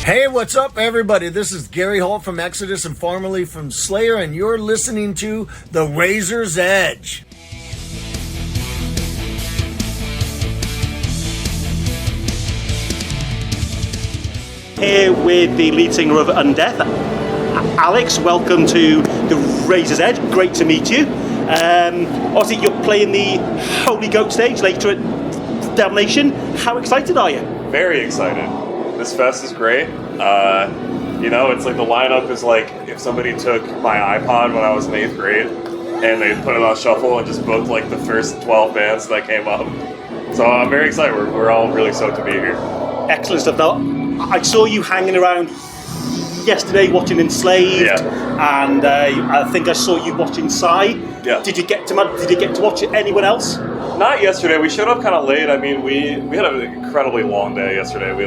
Hey, what's up, everybody? This is Gary Holt from Exodus and formerly from Slayer, and you're listening to The Razor's Edge. Here with the lead singer of Undeath, Alex. Welcome to The Razor's Edge. Great to meet you. Obviously, you're playing the Holy Goat stage later at Damnation. How excited are you? Very excited. This fest is great. It's like the lineup is like if somebody took my iPod when I was in 8th grade and they put it on shuffle and just booked like the first 12 bands that came up. So I'm very excited. We're all really stoked to be here. Excellent stuff. Now, I saw you hanging around yesterday watching Enslaved, and I think I saw you watching Psy. Yeah. Did you get to watch anyone else? Not yesterday. We showed up kind of late. I mean, we had an incredibly long day yesterday. We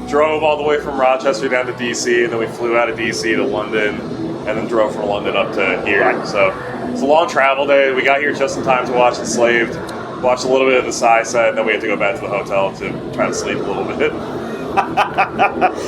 drove all the way from Rochester down to DC, and then we flew out of DC to London, and then drove from London up to here. Right. So it's a long travel day. We got here just in time to watch Enslaved, watch a little bit of the Psy set, and then we had to go back to the hotel to try to sleep a little bit.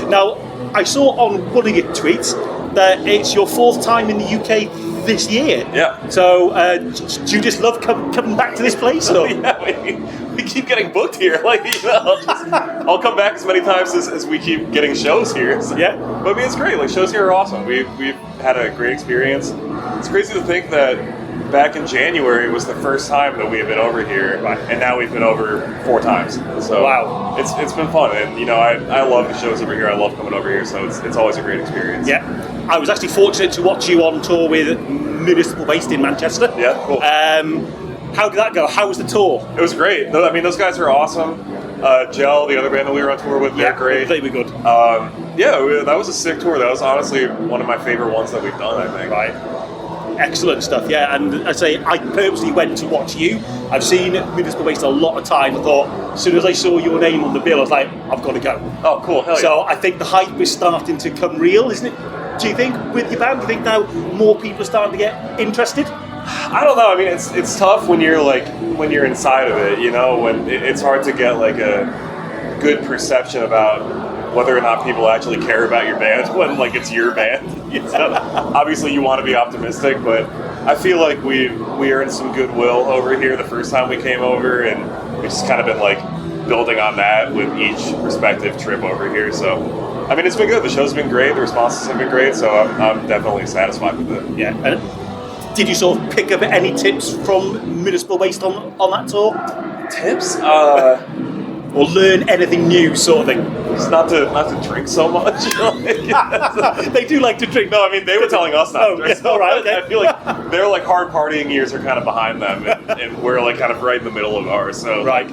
Now, I saw on one of your tweets that it's your 4th time in the UK this year. Yeah. So, do you just love coming back to this place? Or? Yeah, we keep getting booked here. I'll come back as many times as we keep getting shows here. So. Yeah. But I mean, it's great. Shows here are awesome. We've had a great experience. It's crazy to think that back in January was the first time that we had been over here, and now we've been over 4 times. So wow, it's been fun, and I love the shows over here. I love coming over here, so it's always a great experience. Yeah, I was actually fortunate to watch you on tour with Municipal Waste in Manchester. Yeah, cool. How did that go? How was the tour? It was great. I mean, those guys are awesome. Gel, the other band that we were on tour with, they're great. They were good. That was a sick tour. That was honestly one of my favorite ones that we've done, I think. Right. Excellent stuff, yeah. And I say, I purposely went to watch you. I've seen Municipal Waste a lot of times. I thought, as soon as I saw your name on the bill, I was like, I've got to go. Oh, cool. Hell yeah. So I think the hype is starting to come real, isn't it? Do you think, with your band, do you think now more people are starting to get interested? I don't know. I mean, it's tough when you're inside of it, when it's hard to get a good perception about whether or not people actually care about your band when it's your band. Obviously you want to be optimistic, but I feel like we earned some goodwill over here the first time we came over, and we've just kind of been building on that with each respective trip over here. So I mean, it's been good. The show's been great, the responses have been great, so I'm definitely satisfied with it. Yeah. And did you sort of pick up any tips from Municipal Waste on that tour? Tips? Or learn anything new, sort of thing? Just not to drink so much. They do like to drink. No, I mean, they were telling us not to drink. Yeah, all right, okay. I feel like their hard partying years are kind of behind them, and we're kind of right in the middle of ours. So right.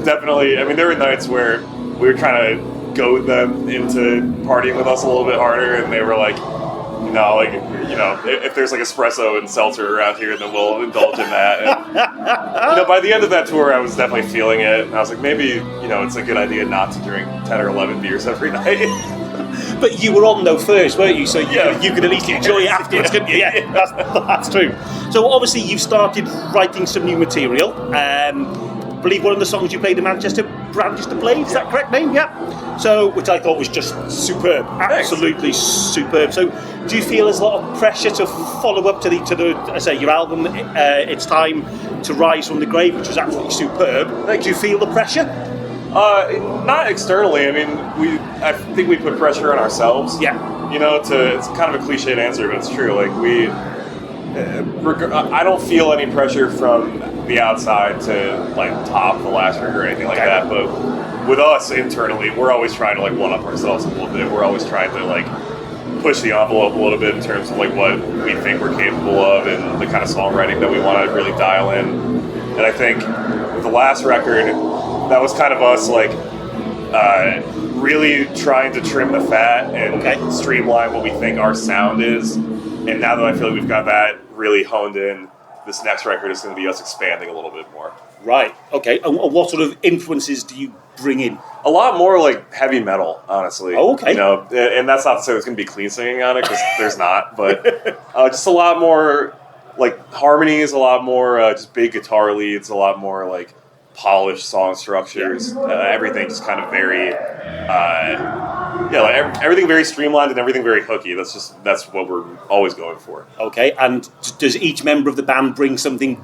Definitely, I mean, there were nights where we were trying to goad them into partying with us a little bit harder, and they were like, if there's espresso and seltzer around here, then we'll indulge in that. And, by the end of that tour, I was definitely feeling it. And I was like, maybe, it's a good idea not to drink 10 or 11 beers every night. But you were on though first, weren't you? So you could at least enjoy it afterwards, couldn't you? Yeah, that's true. So obviously you've started writing some new material. I believe one of the songs you played in Manchester, Branches to Blade, is that correct name? Yeah. So, which I thought was just superb, absolutely superb. So, do you feel there's a lot of pressure to follow up to your album? It's Time to Rise from the Grave, which was absolutely superb. Do you feel the pressure? Not externally. I mean, I think we put pressure on ourselves. Yeah. It's kind of a cliched answer, but it's true. I don't feel any pressure from the outside to top the last record or anything like that, but with us internally, we're always trying to one up ourselves a little bit. We're always trying to push the envelope a little bit in terms of what we think we're capable of and the kind of songwriting that we want to really dial in. And I think with the last record, that was kind of us really trying to trim the fat and streamline what we think our sound is. And now that I feel like we've got that really honed in, this next record is going to be us expanding a little bit more. Right, okay. And what sort of influences do you bring in? A lot more heavy metal, honestly. Oh, okay. And that's not to say there's going to be clean singing on it, because there's not. But just a lot more harmonies, a lot more just big guitar leads, a lot more polished song structures. Everything just kind of very Yeah, like everything very streamlined and everything very hooky. That's what we're always going for. Okay, and does each member of the band bring something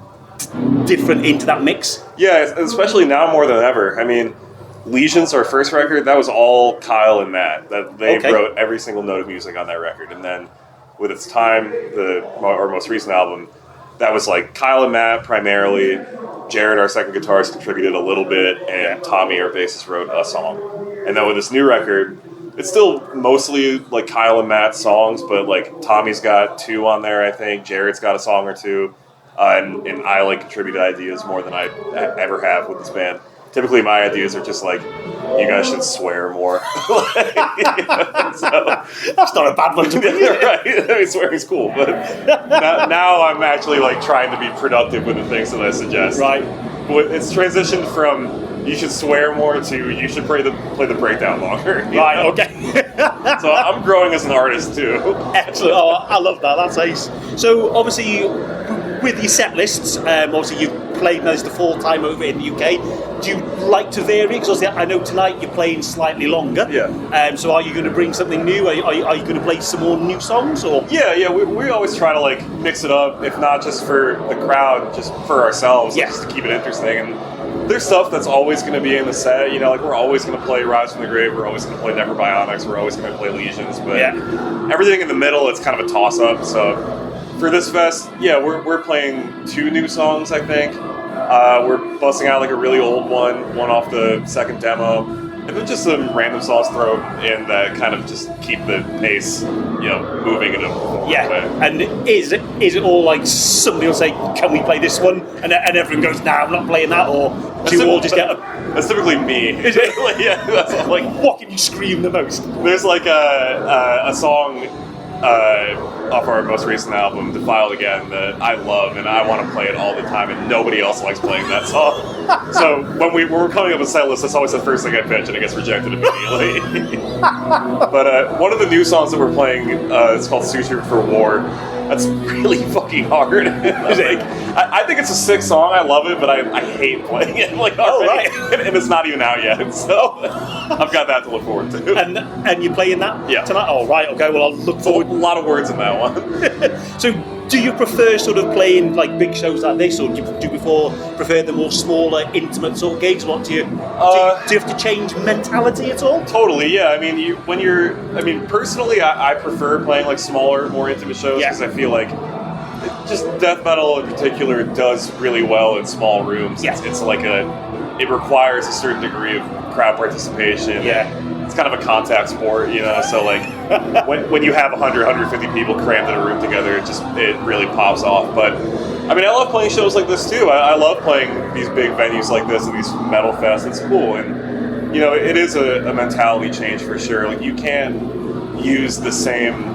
different into that mix? Yeah, especially now more than ever. I mean, Legions, our first record, that was all Kyle and Matt. That they wrote every single note of music on that record. And then with its time, our most recent album, that was like Kyle and Matt primarily. Jared, our second guitarist, contributed a little bit, and Tommy, our bassist, wrote a song. And then with this new record, it's still mostly like Kyle and Matt's songs, but like Tommy's got 2 on there, I think. Jared's got a song or 2. And I like contributed ideas more than I ever have with this band. Typically, my ideas are just like, you guys should swear more. So, that's not a bad one to be. Right? I mean, swearing's cool, but now I'm actually like trying to be productive with the things that I suggest. Right. It's transitioned from you should swear more to you should play the breakdown longer. Right. Know? Okay. So I'm growing as an artist too. Excellent. Oh, I love that. That's ace. So obviously, with your set lists, obviously you've played most the full time over in the UK. Do you like to vary? Because I know tonight you're playing slightly longer. Yeah. So are you going to bring something new? Are you going to play some more new songs? Or Yeah. We always try to like mix it up, if not just for the crowd, just for ourselves, just to keep it interesting. And there's stuff that's always going to be in the set. You know, like we're always going to play Rise from the Grave. We're always going to play Never Bionics. We're always going to play Legions. But everything in the middle, it's kind of a toss up. So for this fest, we're playing 2 new songs, I think. We're busting out like a really old one off the second demo, and then just some random songs thrown in that kind of just keep the pace, moving in a forward way. And is it all like somebody will say, "Can we play this one?" and everyone goes, "No, I'm not playing that," or do you all just get? That's typically me. Is it? Like, yeah, that's like what can you scream the most? There's like a song off our most recent album, Defiled Again, that I love and I want to play it all the time, and nobody else likes playing that song. So when we're coming up with a set list, that's always the first thing I pitch, and it gets rejected immediately. But one of the new songs that we're playing, it's called Suture for War. That's really fucking hard. I think it's a sick song. I love it, but I hate playing it. Like, right. And it's not even out yet, so I've got that to look forward to. And you're playing that tonight? Oh, right. Okay. Well, I'll look forward. A lot of words in that one. So, do you prefer sort of playing like big shows like this, or do you prefer the more smaller, intimate sort of gigs? What do you have to change mentality at all? Totally, yeah. I mean, personally, I prefer playing like smaller, more intimate shows because I feel like just death metal in particular does really well in small rooms. Yeah. It's like it requires a certain degree of crowd participation. Yeah. It's kind of a contact sport, so like when you have 100, 150 people crammed in a room together, it really pops off. But I mean, I love playing shows like this too. I love playing these big venues like this and these metal fests. It's cool, and it is a mentality change for sure. Like you can't use the same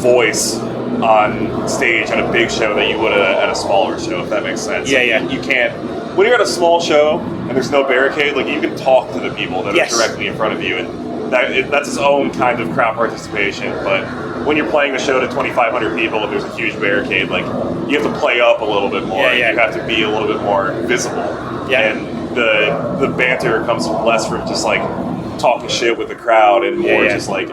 voice on stage at a big show that you would at a smaller show, if that makes sense. Yeah. You can't. When you're at a small show and there's no barricade, like you can talk to the people that are directly in front of you, and that's its own kind of crowd participation. But when you're playing a show to 2,500 people and there's a huge barricade, like you have to play up a little bit more. Yeah. You have to be a little bit more visible. Yeah. And the banter comes less from just like talking shit with the crowd and more just like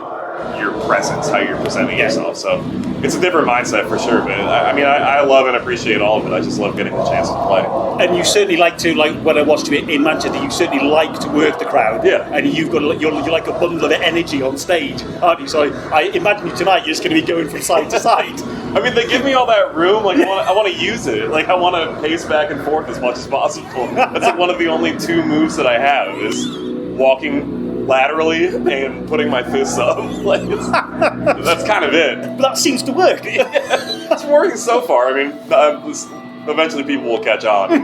your presence, how you're presenting yourself. So it's a different mindset for sure, but I love and appreciate all of it. I just love getting the chance to play. And you certainly like to, like when I watched you in Manchester, you certainly like to work the crowd. Yeah. And you're like a bundle of energy on stage, aren't you? So I imagine you tonight, you're just going to be going from side to side. I mean, they give me all that room. Like I want to use it. Like I want to pace back and forth as much as possible. That's like one of the only 2 moves that I have is walking laterally and putting my fists up. Like that's kind of it. But that seems to work. It's working so far. I mean, eventually people will catch on and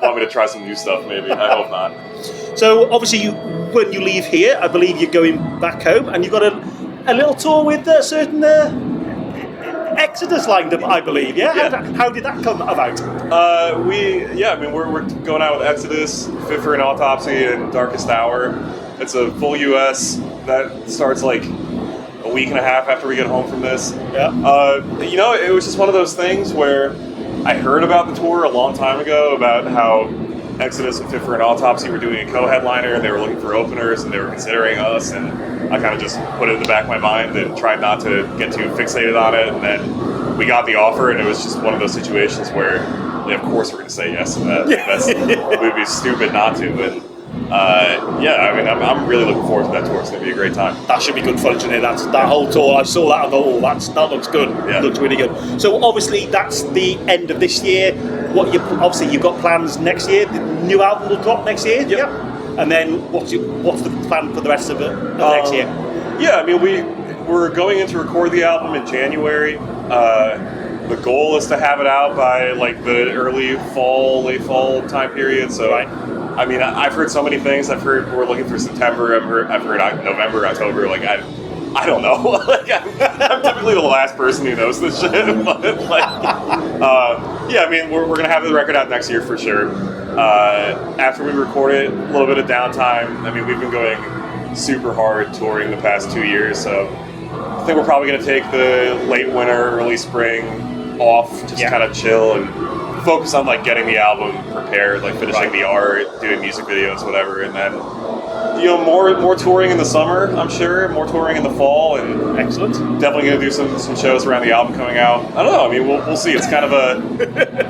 want me to try some new stuff maybe. I hope not. So obviously when you leave here, I believe you're going back home, and you've got a little tour with certain Exodus lined up, I believe. How did that come about? We're going out with Exodus, Fit for an Autopsy, and Darkest Hour. It's a full US that starts like a week and a half after we get home from this. It was just one of those things where I heard about the tour a long time ago, about how Exodus and Fit for an Autopsy were doing a co-headliner, and they were looking for openers, and they were considering us, and I kind of just put it in the back of my mind and tried not to get too fixated on it. And then we got the offer, and it was just one of those situations where, of course, we're going to say yes to that. It would be stupid not to. And I mean, I'm really looking forward to that tour. It's going to be a great time. That should be good fun, shouldn't it? That whole tour, I saw that and thought, that looks good. Yeah. Looks really good. So obviously that's the end of this year. Obviously you've got plans next year. The new album will drop next year. Yep. And then what's the plan for the rest of next year? Yeah, I mean, we're going in to record the album in January. The goal is to have it out by like the late fall time period. So, I mean, I've heard so many things. I've heard we're looking for September. I've heard November, October. Like I don't know. Like I'm typically the last person who knows this shit. But I mean, we're gonna have the record out next year for sure. After we record it, a little bit of downtime. I mean, we've been going super hard touring the past 2 years, so I think we're probably gonna take the late winter, early spring off, just kind of chill and focus on like getting the album prepared, like finishing the art, doing music videos, whatever, and then more touring in the summer, I'm sure, more touring in the fall, and excellent. Definitely going to do some shows around the album coming out. I don't know. I mean, we'll see. It's kind of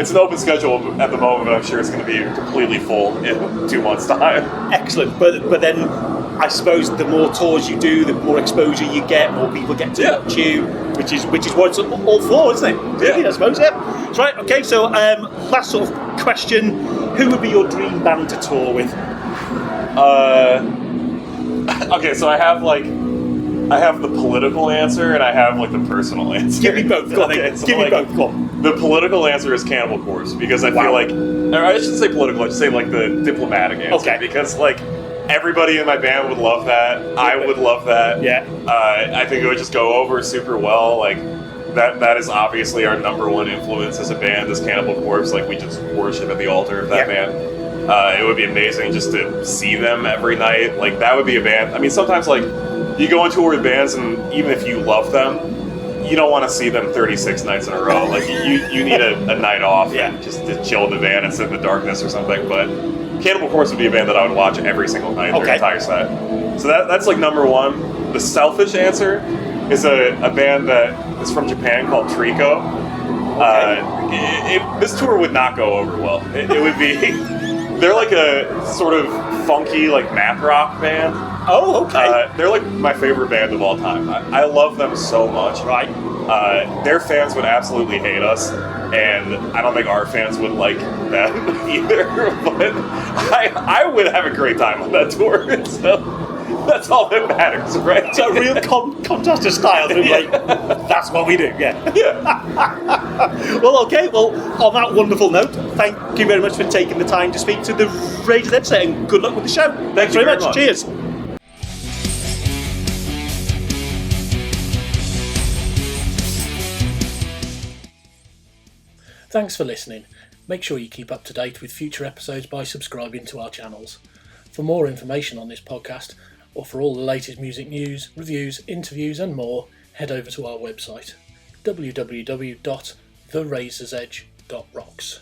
it's an open schedule at the moment, but I'm sure it's going to be completely full in 2 months' time. Excellent. But then I suppose the more tours you do, the more exposure you get, more people get to watch you, which is what it's all for, isn't it? Yeah, I suppose. Yeah. That's right. Okay. So last sort of question: who would be your dream band to tour with? Okay, so I have the political answer and I have like the personal answer. Give me both. Go on. Okay, so Give me both. Go on. The political answer is Cannibal Corpse because I feel like, or I shouldn't say political, I should say like the diplomatic answer. Okay. Because like everybody in my band would love that. I would love that. Yeah. I think it would just go over super well. Like that is obviously our number one influence as a band, is Cannibal Corpse. Like we just worship at the altar of that band. It would be amazing just to see them every night. Like that would be a band. I mean, sometimes like you go on tour with bands, and even if you love them, you don't want to see them 36 nights in a row. Like you need a night off, and just to chill in the van and sit in the darkness or something. But Cannibal Corpse would be a band that I would watch every single night, their entire set. So that's like number one. The selfish answer is a band that is from Japan called Trico. This tour would not go over well. It would be. They're like a sort of funky, like math rock band. Oh, okay. They're like my favorite band of all time. I love them so much. Right. Their fans would absolutely hate us, and I don't think our fans would like them either. But I would have a great time on that tour. So that's all that matters, right? It's a real contrast of styles. Like, that's what we do. Well, okay. Well, on that wonderful note, thank you very much for taking the time to speak to the Razor's Edge, and good luck with the show. Thanks very much. Cheers. Thanks for listening. Make sure you keep up to date with future episodes by subscribing to our channels. For more information on this podcast, or for all the latest music news, reviews, interviews and more, head over to our website, www.therazorsedge.rocks.